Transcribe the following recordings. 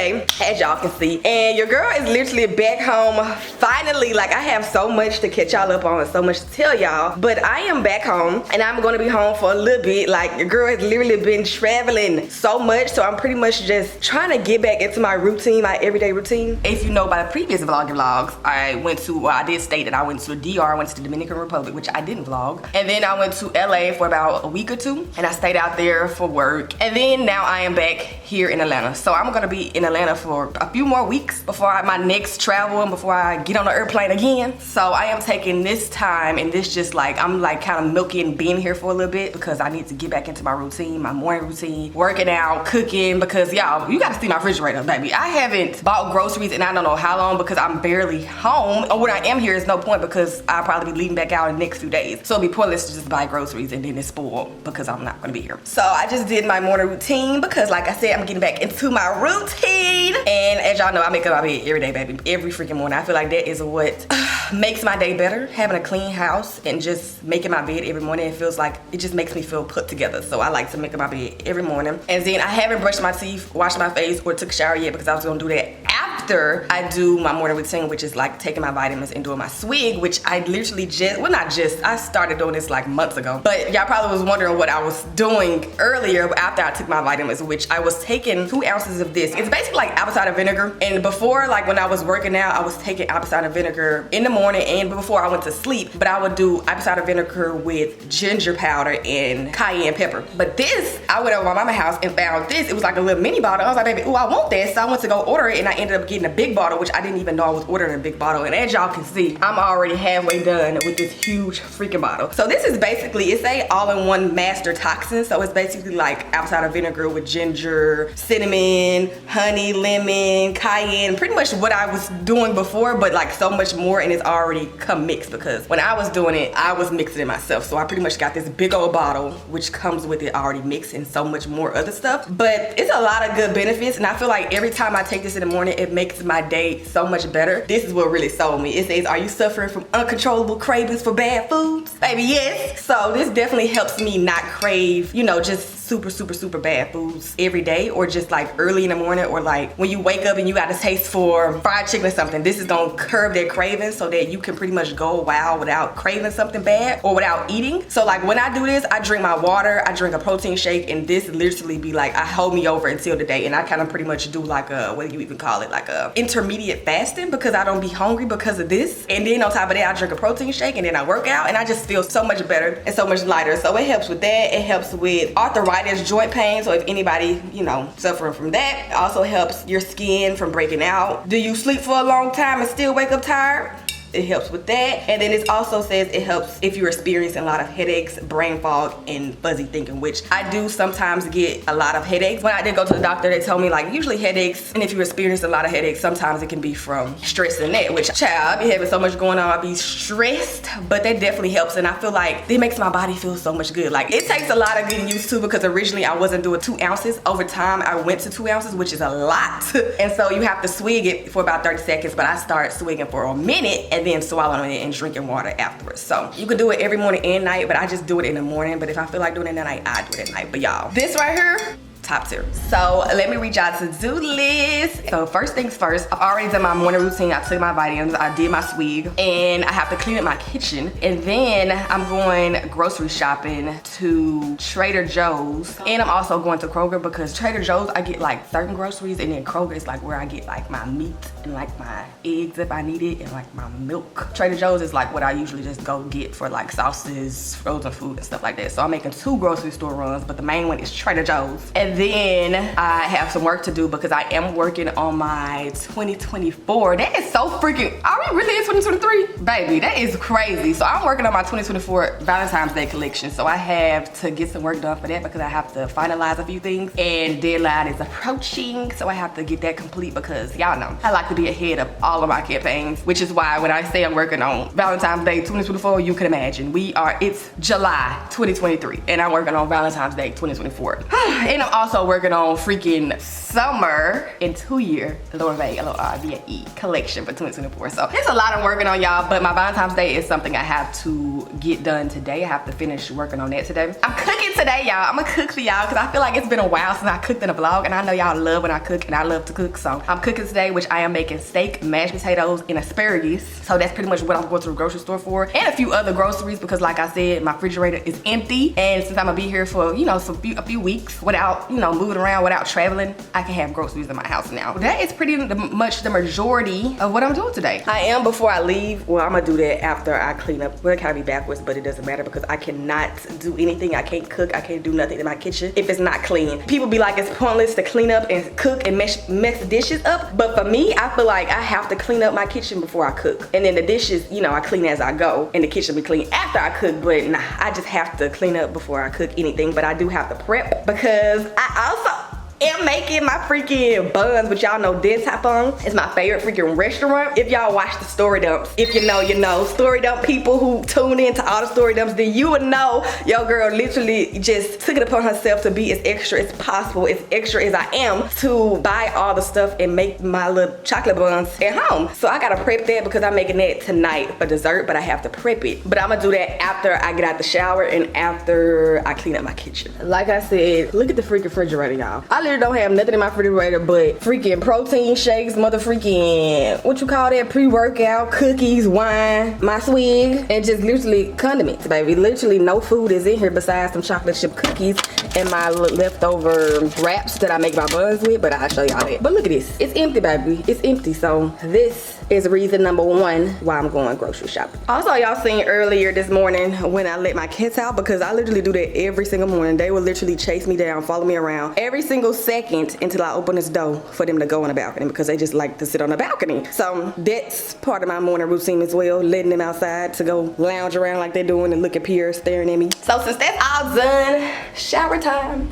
day, as y'all can see. And your girl is literally back home finally. Like, I have so much to catch y'all up on and so much to tell y'all. But I am back home and I'm gonna be home for a little bit. Like, your girl has literally been traveling so much. So I'm pretty much just trying to get back into my routine, my everyday routine. If you know by the previous vlogs, I did state that I went to the DR, I went to the Dominican Republic, which I didn't vlog. And then I went to LA for about a week or two and I stayed out there for work. And then now I am back here in Atlanta. So I'm gonna be in Atlanta for a few more weeks before my next travel and before I get on the airplane again. So I am taking this time and this just like, I'm like kind of milking being here for a little bit because I need to get back into my routine, my morning routine, working out, cooking, because y'all, you gotta see my refrigerator, baby. I haven't bought groceries in I don't know how long because I'm barely home. Or when I am here, it's no point because I'll probably be leaving back out in the next few days. So it'll be pointless to just buy groceries and then it's spoiled because I'm not gonna be here. So I just did my morning routine because like I said, I'm getting back into my routine. And as y'all know, I make up my bed every day, baby. Every freaking morning. I feel like that is what makes my day better. Having a clean house and just making my bed every morning, it feels like, it just makes me feel put together. So I like to make up my bed every morning. And then I haven't brushed my teeth, washed my face, or took a shower yet because I was gonna do that after I do my morning routine, which is like taking my vitamins and doing my swig, which I literally just, well not just, I started doing this like months ago. But y'all probably was wondering what I was doing earlier after I took my vitamins, which I was taking 2 ounces of this. It's basically like apple cider vinegar. And before, like when I was working out, I was taking apple cider vinegar in the morning and before I went to sleep. But I would do apple cider vinegar with ginger powder and cayenne pepper. But this, I went over to my mama's house and found this. It was like a little mini bottle. I was like, baby, oh, I want that. So I went to go order it and I ended up getting a big bottle, which I didn't even know I was ordering a big bottle. And as y'all can see, I'm already halfway done with this huge freaking bottle. So this is basically, it's a all-in-one master toxin. So it's basically like apple cider vinegar with ginger, cinnamon, honey, lemon, cayenne, pretty much what I was doing before, but like so much more, and it's already come mixed because when I was doing it, I was mixing it myself. So I pretty much got this big old bottle, which comes with it already mixed and so much more other stuff. But it's a lot of good benefits, and I feel like every time I take this in the morning, it makes my day so much better. This is what really sold me. It says, are you suffering from uncontrollable cravings for bad foods? Baby, yes. So this definitely helps me not crave, you know, just super bad foods every day, or just like early in the morning, or like when you wake up and you got a taste for fried chicken or something. This is gonna curb that craving so that you can pretty much go a while without craving something bad or without eating. So like when I do this, I drink my water, I drink a protein shake, and this literally be like, I hold me over until the day. And I kind of pretty much do like a, what do you even call it, like a intermediate fasting, because I don't be hungry because of this. And then on top of that, I drink a protein shake and then I work out and I just feel so much better and so much lighter. So it helps with that. It helps with arthritis, joint pain. So if anybody, you know, suffering from that, it also helps your skin from breaking out. Do you sleep for a long time and still wake up tired? It helps with that. And then it also says it helps if you're experiencing a lot of headaches, brain fog, and fuzzy thinking, which I do sometimes get a lot of headaches. When I did go to the doctor, they told me like usually headaches, and if you experience a lot of headaches, sometimes it can be from stress and that, which child, I be having so much going on, I be stressed, but that definitely helps. And I feel like it makes my body feel so much good. Like it takes a lot of getting used to, because originally I wasn't doing 2 ounces. Over time, I went to 2 ounces, which is a lot. And so you have to swig it for about 30 seconds, but I start swigging for a minute and then swallowing it and drinking water afterwards. So you can do it every morning and night, but I just do it in the morning. But if I feel like doing it at night, I do it at night. But y'all, this right here, top tier. So let me read y'all to-do list. So first things first, I've already done my morning routine. I took my vitamins, I did my swig, and I have to clean up my kitchen. And then I'm going grocery shopping to Trader Joe's. And I'm also going to Kroger, because Trader Joe's, I get like certain groceries, and then Kroger is like where I get like my meat and like my eggs if I need it, and like my milk. Trader Joe's is like what I usually just go get for like sauces, frozen food, and stuff like that. So I'm making 2 grocery store runs, but the main one is Trader Joe's. And then I have some work to do because I am working on my 2024. That is so freaking, are we really in 2023? Baby, that is crazy. So I'm working on my 2024 Valentine's Day collection. So I have to get some work done for that because I have to finalize a few things, and deadline is approaching. So I have to get that complete because y'all know I like to be ahead of all of my campaigns, which is why when I say I'm working on Valentine's Day 2024, you can imagine it's July 2023 and I'm working on Valentine's Day 2024. And I'm also working on freaking summer in 2-year Lorvae Lorvae collection for 2024. So there's a lot I'm working on, y'all, but my Valentine's Day is something I have to get done today. I have to finish working on that today. I'm cooking today, y'all. I'm gonna cook for y'all because I feel like it's been a while since I cooked in a vlog, and I know y'all love when I cook, and I love to cook. So I'm cooking today, which I am making steak, mashed potatoes, and asparagus. So that's pretty much what I'm going to the grocery store for, and a few other groceries because, like I said, my refrigerator is empty, and since I'm gonna be here for, you know, a few weeks without, you know, moving around, without traveling, I can have groceries in my house now. That is pretty much the majority of what I'm doing today. I am, before I leave, well, I'm gonna do that after I clean up. Well, it kind of be backwards, but it doesn't matter because I cannot do anything. I can't cook, I can't do nothing in my kitchen if it's not clean. People be like, it's pointless to clean up and cook and mess the dishes up, but for me, I feel like I have to clean up my kitchen before I cook, and then the dishes, you know, I clean as I go, and the kitchen be clean after I cook. But nah, I just have to clean up before I cook anything. But I do have to prep because I also am making my freaking buns, which y'all know Dead Top On is my favorite freaking restaurant. If y'all watch the story dumps, if you know, you know. Story dump people who tune into all the story dumps, then you would know your girl literally just took it upon herself to be as extra as possible, as extra as I am, to buy all the stuff and make my little chocolate buns at home. So I gotta prep that because I'm making that tonight for dessert, but I have to prep it. But I'm gonna do that after I get out the shower and after I clean up my kitchen. Like I said, look at the freaking refrigerator, y'all. I literally don't have nothing in my refrigerator but freaking protein shakes, mother freaking, what you call that, pre-workout, cookies, wine, my swig, and just literally condiments, baby. Literally no food is in here besides some chocolate chip cookies and my leftover wraps that I make my buns with, but I'll show y'all that. But look at this, it's empty, baby, it's empty. So this is reason number one why I'm going grocery shopping. Also, y'all seen earlier this morning when I let my cats out, because I literally do that every single morning. They will literally chase me down, follow me around every single second until I open this door for them to go on the balcony, because they just like to sit on the balcony. So that's part of my morning routine as well, letting them outside to go lounge around like they're doing and look at Pierre staring at me. So since that's all done, shower time.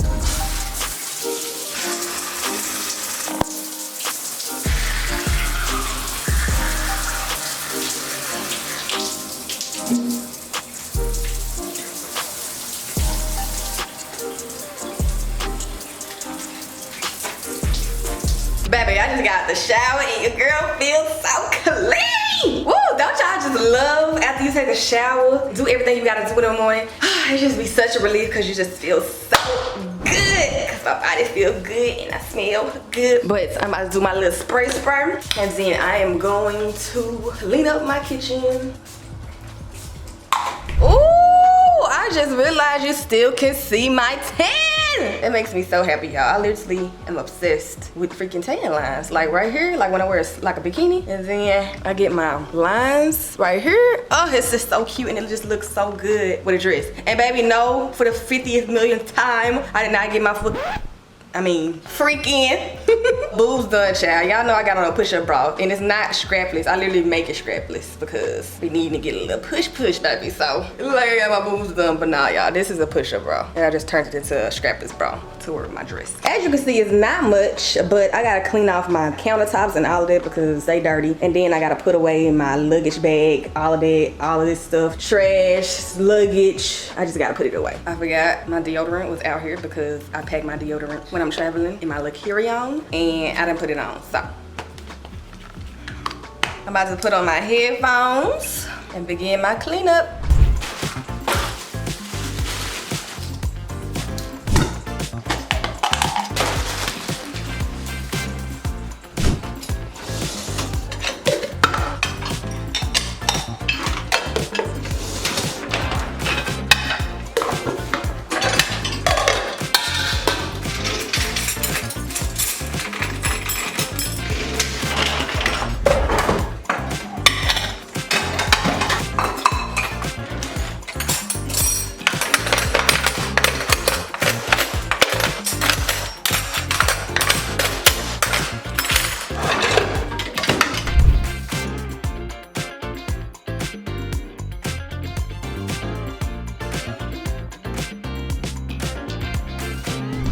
Baby, I just got out the shower and your girl feels so clean. Woo, don't y'all just love after you take a shower, do everything you gotta do in the morning? It just be such a relief because you just feel so good. Because my body feels good and I smell good. But I'm about to do my little spray, and then I am going to clean up my kitchen. Ooh, I just realized you still can see my tan. It makes me so happy, y'all. I literally am obsessed with freaking tan lines. Like right here, like when I wear like a bikini, and then I get my lines right here. Oh, it's just so cute and it just looks so good with a dress. And baby, no, for the 50th millionth time, I did not get my freaking boobs done, child. Y'all know I got on a push-up bra, and it's not strapless. I literally make it strapless because we need to get a little push, baby. So it looks like I got my boobs done, but nah, y'all, this is a push-up bra, and I just turned it into a strapless bra to wear my dress. As you can see, it's not much, but I gotta clean off my countertops and all of that because they dirty, and then I gotta put away my luggage bag, all of that, all of this stuff, trash, luggage. I just gotta put it away. I forgot my deodorant was out here because I pack my deodorant when I'm traveling in my little carry-on, and I didn't put it on. So I'm about to put on my headphones and begin my cleanup.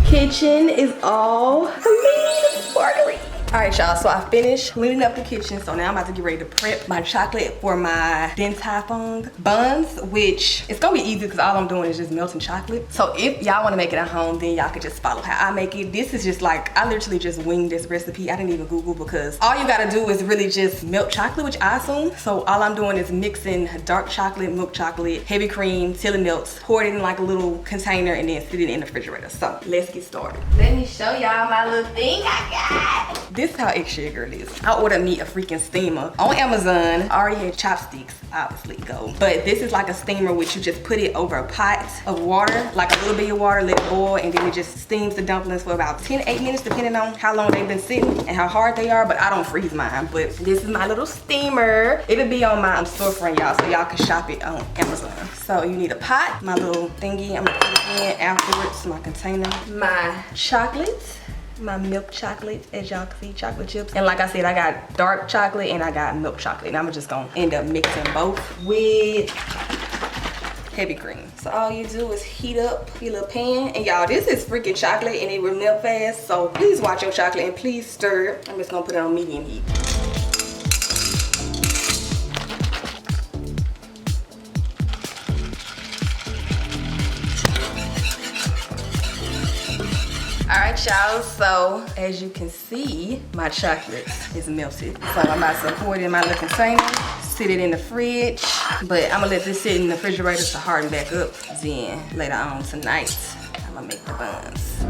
Kitchen is all clean and sparkly. All right, y'all, so I finished cleaning up the kitchen, so now I'm about to get ready to prep my chocolate for my Din Tai Fung buns, which it's gonna be easy because all I'm doing is just melting chocolate. So if y'all wanna make it at home, then y'all can just follow how I make it. This is just like, I literally just winged this recipe. I didn't even Google because all you gotta do is really just melt chocolate, which I assume. So all I'm doing is mixing dark chocolate, milk chocolate, heavy cream till it melts, pour it in like a little container, and then sit it in the refrigerator. So let's get started. Let me show y'all my little thing I got. This is how extra your girl is. I ordered me a freaking steamer on Amazon. I already had chopsticks, obviously go. But this is like a steamer which you just put it over a pot of water, like a little bit of water, let it boil, and then it just steams the dumplings for about 10 to 8 minutes, depending on how long they've been sitting and how hard they are. But I don't freeze mine. But this is my little steamer. It'll be on my storefront, y'all, so y'all can shop it on Amazon. So you need a pot, my little thingy. I'm gonna put it in afterwards, my container, my chocolate, my milk chocolate, as y'all can see, chocolate chips. And like I said, I got dark chocolate and I got milk chocolate. And I'm just gonna end up mixing both with heavy cream. So all you do is heat up your little pan. And y'all, this is freaking chocolate and it will melt fast. So please watch your chocolate and please stir it. I'm just gonna put it on medium heat. All right, y'all, so as you can see, my chocolate is melted. So I'm about to pour it in my little container, sit it in the fridge, but I'm gonna let this sit in the refrigerator to harden back up. Then later on tonight, I'm gonna make the buns.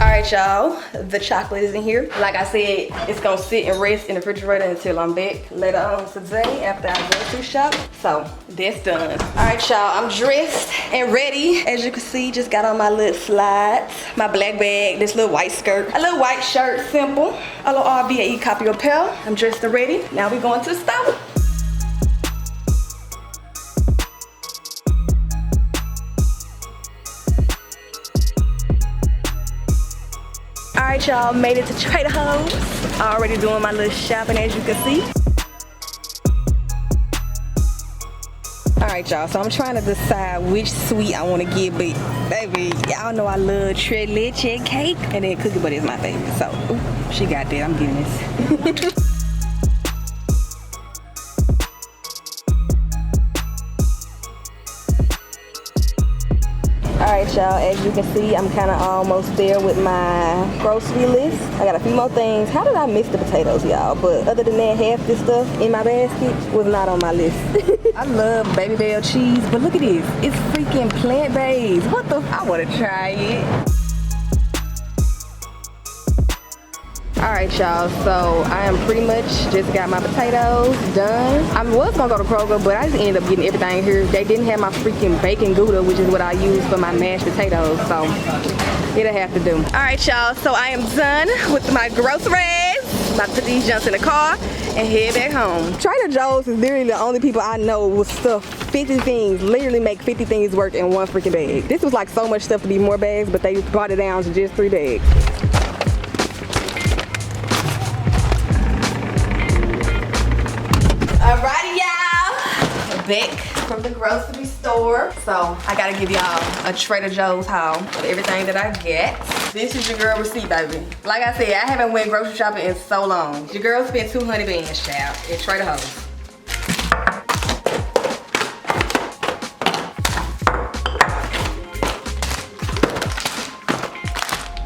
All right, y'all, the chocolate is in here. Like I said, it's gonna sit and rest in the refrigerator until I'm back later on today after I grocery shop. So that's done. All right, y'all, I'm dressed and ready. As you can see, just got on my little slides, my black bag, this little white skirt, a little white shirt, simple, a little RBAE copy apparel. I'm dressed and ready. Now we're going to the store. All right, y'all, made it to Trader Joe's. Already doing my little shopping, as you can see. All right, y'all, so I'm trying to decide which sweet I want to get, but baby, y'all know I love tres leche cake, and then cookie butter is my favorite. So, ooh, she got that, I'm getting this. Alright, y'all, as you can see, I'm kind of almost there with my grocery list. I got a few more things. How did I miss the potatoes, y'all? But other than that, half this stuff in my basket was not on my list. I love Baby Bell cheese, but look at this. It's freaking plant-based. What the? I want to try it. Alright, y'all, so I am pretty much just got my potatoes done. I was gonna go to Kroger, but I just ended up getting everything here. They didn't have my freaking bacon Gouda, which is what I use for my mashed potatoes, so it'll have to do. Alright, y'all, so I am done with my groceries. About to put these junks in the car and head back home. Trader Joe's is literally the only people I know with stuff 50 things, literally make 50 things work in one freaking bag. This was like so much stuff to be more bags, but they brought it down to just 3 bags. Alrighty, y'all, back from the grocery store. So I gotta give y'all a Trader Joe's haul of everything that I get. This is your girl receipt, baby. Like I said, I haven't went grocery shopping in so long. Your girl spent 200 bands, child, at Trader Joe's.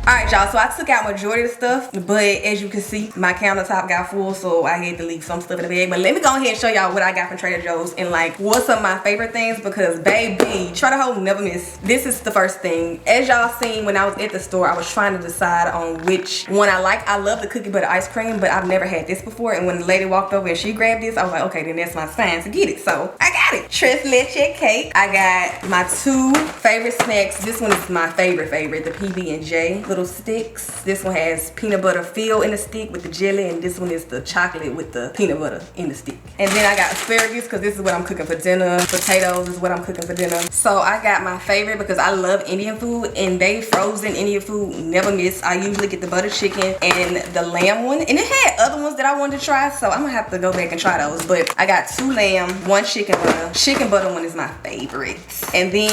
Alright, y'all, so I took out majority of the stuff, but as you can see, my countertop got full, so I had to leave some stuff in the bag. But let me go ahead and show y'all what I got from Trader Joe's and like what's some of my favorite things, because baby, Trader Joe's never miss. This is the first thing. As y'all seen when I was at the store, I was trying to decide on which one I like. I love the cookie butter ice cream, but I've never had this before, and when the lady walked over and she grabbed this, I was like, okay, then that's my sign to get it. So I got it. Tres leche cake. I got my 2 favorite snacks. This one is my favorite, the PB&J little sticks. This one has peanut butter fill in the stick with the jelly, and this one is the chocolate with the peanut butter in the stick. And then I got asparagus because this is what I'm cooking for dinner. Potatoes is what I'm cooking for dinner. So I got my favorite because I love Indian food, and they frozen Indian food never miss. I usually get the butter chicken and the lamb one, and it had other ones that I wanted to try, so I'm gonna have to go back and try those. But I got 2 lamb, 1 chicken bun. the chicken butter one is my favorite. And then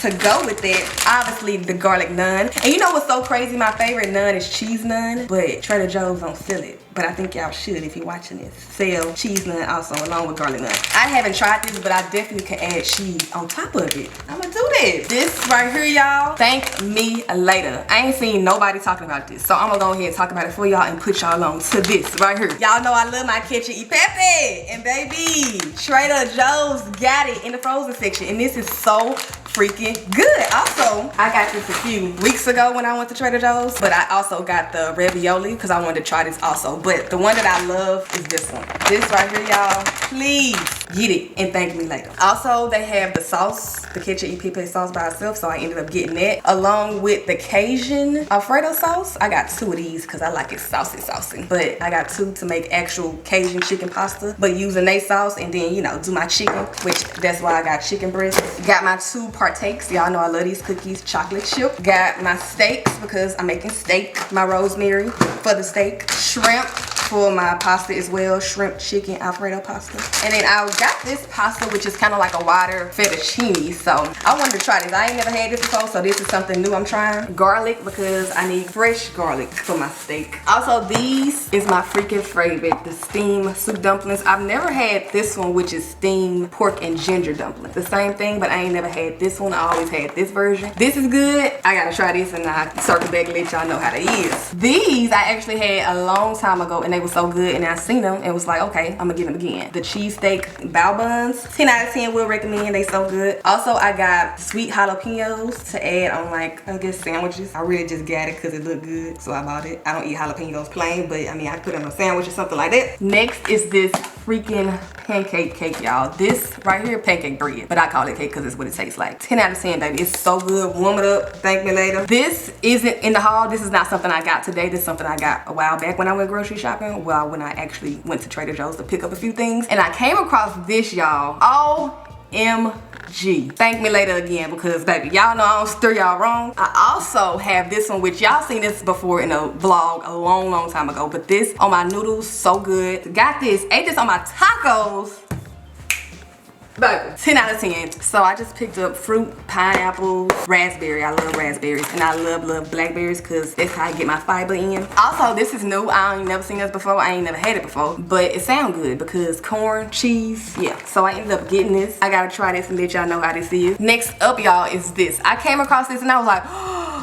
to go with it, obviously the garlic naan. And you know what's so crazy? My favorite naan is cheese naan, but Trader Joe's don't sell it. But I think y'all should, if you're watching this, sell cheese naan also along with garlic naan. I haven't tried this, but I definitely can add cheese on top of it. I'm gonna do this. This right here, y'all, thank me later. I ain't seen nobody talking about this, so I'm gonna go ahead and talk about it for y'all and put y'all on to this right here. Y'all know I love my ketchup y pepe, and baby, Trader Joe's got it in the frozen section, and this is so freaking good. Also, I got this a few weeks ago when I went to Trader Joe's, but I also got the ravioli because I wanted to try this also. But the one that I love is this one. This right here, y'all. Please get it and thank me later. Also, they have the sauce, the ketchup y pepe sauce by itself, so I ended up getting that along with the Cajun Alfredo sauce. I got 2 of these because I like it saucy. But I got 2 to make actual Cajun chicken pasta, but using their sauce and then, you know, do my chicken, which that's why I got chicken breast. Got my 2 partakes. Y'all know I love these cookies, chocolate chip. Got my steaks because I'm making steak. My rosemary for the steak. Shrimp for my pasta as well. Shrimp chicken Alfredo pasta. And then I got this pasta, which is kind of like a wider fettuccine. So I wanted to try this. I ain't never had this before, so this is something new I'm trying. Garlic because I need fresh garlic for my steak. Also, these is my freaking favorite, the steamed soup dumplings. I've never had this one, which is steamed pork and ginger dumplings. The same thing, but I ain't never had this one. I always had this version. This is good. I gotta try this and I circle back and let y'all know how they is. These I actually had a long time ago and they were so good, and I seen them and was like, okay, I'm gonna get them again. The cheesesteak bao buns, 10 out of 10 will recommend. They so good. Also, I got sweet jalapenos to add on, like, I guess sandwiches. I really just got it because it looked good, so I bought it. I don't eat jalapenos plain, but I mean, I put it on a sandwich or something like that. Next is this freaking pancake cake, y'all. This right here, pancake bread, but I call it cake because it's what it tastes like. 10 out of 10, baby. It's so good. Warm it up. Thank me later. This isn't in the haul. This is not something I got today. This is something I got a while back when I went grocery shopping. Well, when I actually went to Trader Joe's to pick up a few things, and I came across this, y'all. OMG. Thank me later again because, baby, y'all know I don't steer y'all wrong. I also have this one, which y'all seen this before in a vlog a long time ago, but this on my noodles, so good. Got this, ate this on my tacos. Baby, 10 out of 10. So I just picked up fruit, pineapples, raspberry. I love raspberries, and I love blackberries because that's how I get my fiber in. Also, this is new. I ain't never seen this before. I ain't never had it before, but it sounds good because corn, cheese, yeah. So I ended up getting this. I gotta try this and let y'all know how this is. Next up, y'all, is this. I came across this and I was like,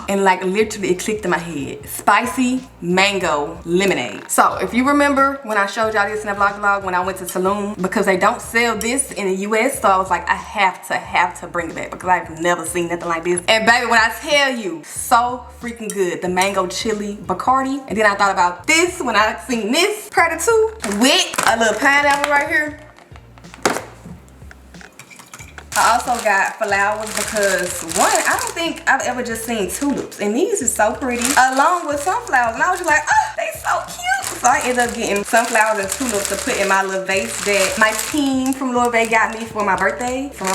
and like literally it clicked in my head. Spicy mango lemonade. So if you remember when I showed y'all this in the vlog when I went to Tulum, because they don't sell this in the US, so I was like, I have to bring it back because I've never seen nothing like this. And baby, when I tell you, so freaking good. The mango chili Bacardi. And then I thought about this when I seen this Predator 2 with a little pineapple right here. I also got flowers because, one, I don't think I've ever just seen tulips, and these are so pretty, along with sunflowers, and I was just like, oh, they so cute. So I ended up getting sunflowers and tulips to put in my little vase that my team from Lorvae got me for my birthday. So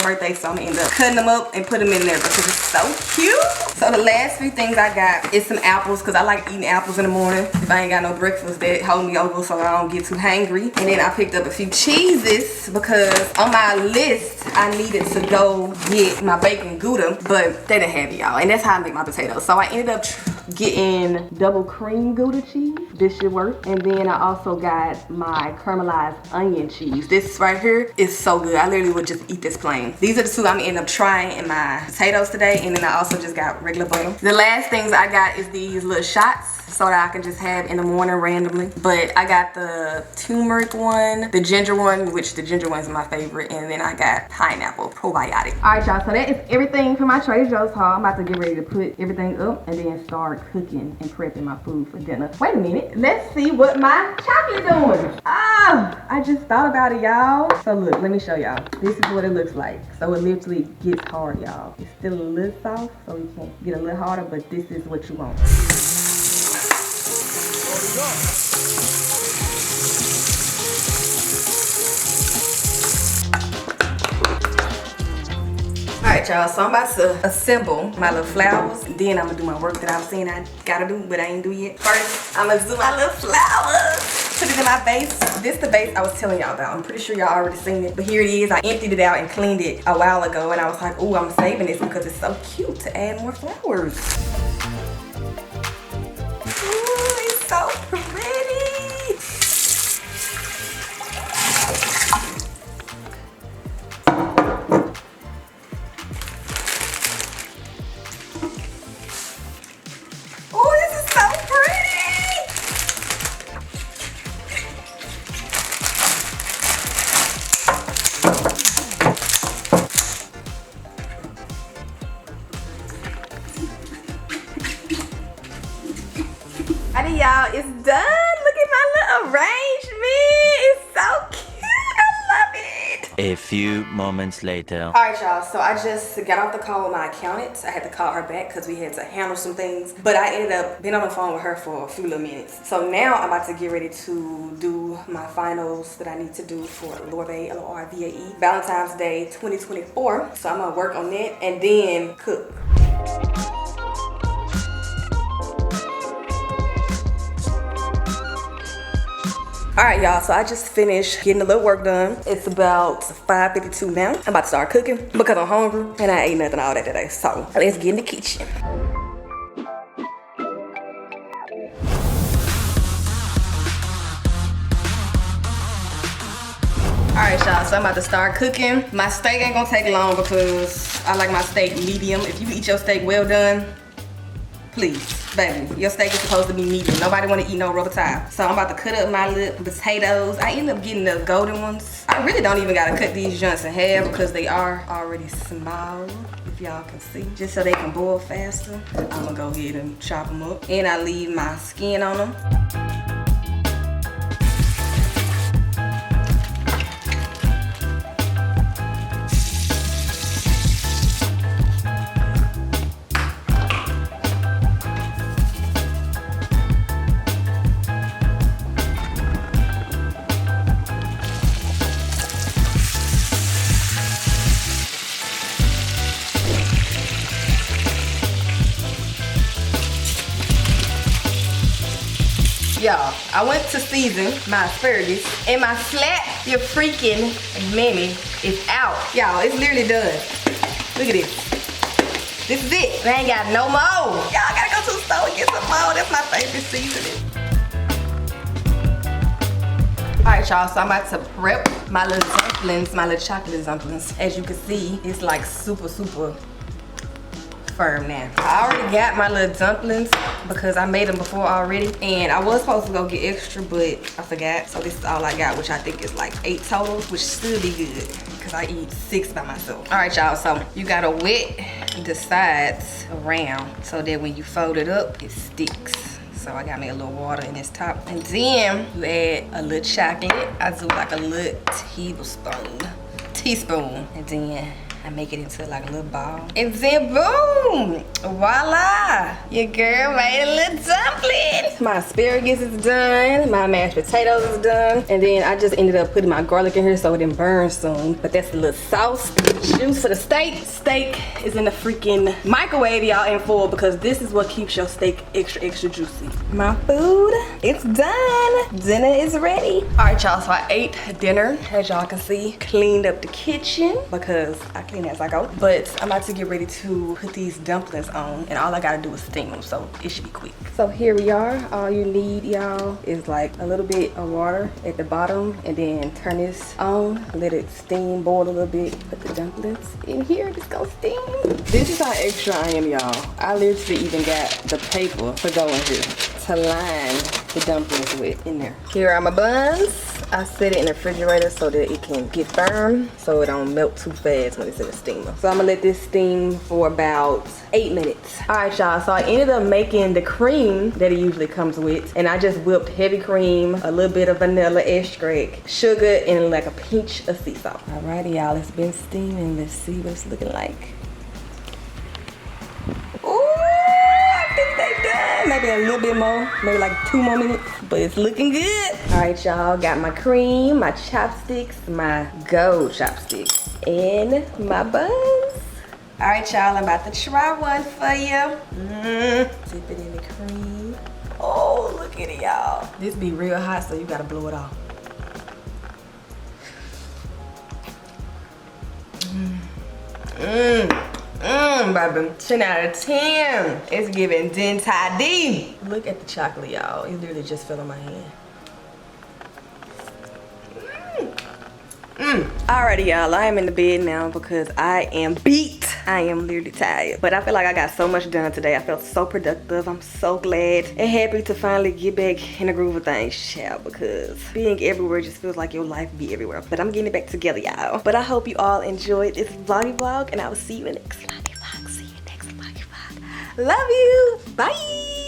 I'm gonna end up cutting them up and put them in there because it's so cute. So the last few things I got is some apples because I like eating apples in the morning. If I ain't got no breakfast, that hold me over so I don't get too hangry. And then I picked up a few cheeses because on my list I needed to go get my bacon Gouda, but they didn't have it, y'all. And that's how I make my potatoes. So I ended up getting double cream Gouda cheese. This should work. And then I also got my caramelized onion cheese. This right here is so good. I literally would just eat this plain. These are the 2 I'm gonna end up trying in my potatoes today. And then I also just got regular butter. The last things I got is these little shots so that I can just have in the morning randomly. But I got the turmeric one, the ginger one, which the ginger one is my favorite, and then I got pineapple probiotic. All right, y'all, so that is everything for my Trader Joe's haul. I'm about to get ready to put everything up and then start cooking and prepping my food for dinner. Wait a minute, let's see what my chocolate doing. I just thought about it, y'all. So look, let me show y'all. This is what it looks like. So it literally gets hard, y'all. It's still a little soft, so it can get a little harder, but this is what you want. Alright, y'all, so I'm about to assemble my little flowers. Then I'm gonna do my work that I was saying I gotta do, but I ain't do yet. First, I'm gonna do my little flowers. put it in my vase. This is the vase I was telling y'all about. I'm pretty sure y'all already seen it, but here it is. I emptied it out and cleaned it a while ago, and I was like, ooh, I'm saving this because it's so cute to add more flowers. Ooh, it's so pretty. Alrighty, y'all, it's done. Look at my little arrangement. It's so cute. I love it. A few moments later. Alright, y'all, so I just got off the call with my accountant. I had to call her back because we had to handle some things, but I ended up being on the phone with her for a few little minutes. So now I'm about to get ready to do my finals that I need to do for Lorvae, Lorvae, Valentine's Day 2024. So I'm gonna work on that and then cook. Alright, y'all, so I just finished getting a little work done. It's about 5:52 now. I'm about to start cooking because I'm hungry and I ate nothing all day today. So let's get in the kitchen. Alright, y'all, so I'm about to start cooking. My steak ain't gonna take long because I like my steak medium. If you eat your steak well done, please, baby, your steak is supposed to be medium. Nobody want to eat no rubber tile. So I'm about to cut up my little potatoes. I end up getting the golden ones. I really don't even gotta cut these joints in half because they are already small, if y'all can see. Just so they can boil faster, I'm gonna go ahead and chop them up. And I leave my skin on them. Y'all, I went to season my asparagus and my slap your freaking mammy is out. Y'all, it's literally done. Look at this. This is it. I ain't got no more. Y'all gotta go to the store and get some more. That's my favorite seasoning. Alright, y'all, so I'm about to prep my little dumplings, my little chocolate dumplings. As you can see, it's like super firm now. I already got my little dumplings because I made them before already, and I was supposed to go get extra, but I forgot. So this is all I got, which I think is like 8 total, which should be good because I eat 6 by myself. All right, y'all, so you gotta wet the sides around so that when you fold it up, it sticks. So I got me a little water in this top, and then you add a little chocolate. I do like a little teaspoon, and then I make it into like a little ball. And then boom, voila, your girl made a little dumpling. My asparagus is done, my mashed potatoes is done. And then I just ended up putting my garlic in here so it didn't burn soon. But that's a little sauce, juice for the steak. Steak is in the freaking microwave, y'all, in full, because this is what keeps your steak extra juicy. My food, it's done. Dinner is ready. All right, y'all, so I ate dinner, as y'all can see. Cleaned up the kitchen because I clean as I go. But I'm about to get ready to put these dumplings on, and all I gotta do is steam them, so it should be quick. So here we are. All you need, y'all, is like a little bit of water at the bottom, and then turn this on, let it steam, boil a little bit, put the dumplings in here, just go steam. This is how extra I am, y'all. I literally even got the paper to go in here to line the dumplings with in there. Here are my buns. I set it in the refrigerator so that it can get firm, so it don't melt too fast when it's in the steamer. So I'm gonna let this steam for about 8 minutes. All right, y'all, so I ended up making the cream that it usually comes with, and I just whipped heavy cream, a little bit of vanilla extract, sugar, and like a pinch of sea salt. Alrighty, y'all, it's been steaming. Let's see what it's looking like. Maybe a little bit more, maybe like 2 more minutes, but it's looking good. All right, y'all, got my cream, my chopsticks, my gold chopsticks, and my buns. All right, y'all, I'm about to try one for you. Dip it in the cream. Oh, look at it, y'all. This be real hot, so you gotta blow it off. Baby. 10 out of 10. It's giving Dentai D. Look at the chocolate, y'all. It literally just fell on my hand. Alrighty, y'all. I am in the bed now because I am beat. I am literally tired. But I feel like I got so much done today. I felt so productive. I'm so glad and happy to finally get back in the groove of things, child, because being everywhere just feels like your life be everywhere. But I'm getting it back together, y'all. But I hope you all enjoyed this vloggy vlog, and I will see you in the next vloggy vlog. See you next vloggy vlog. Love you. Bye.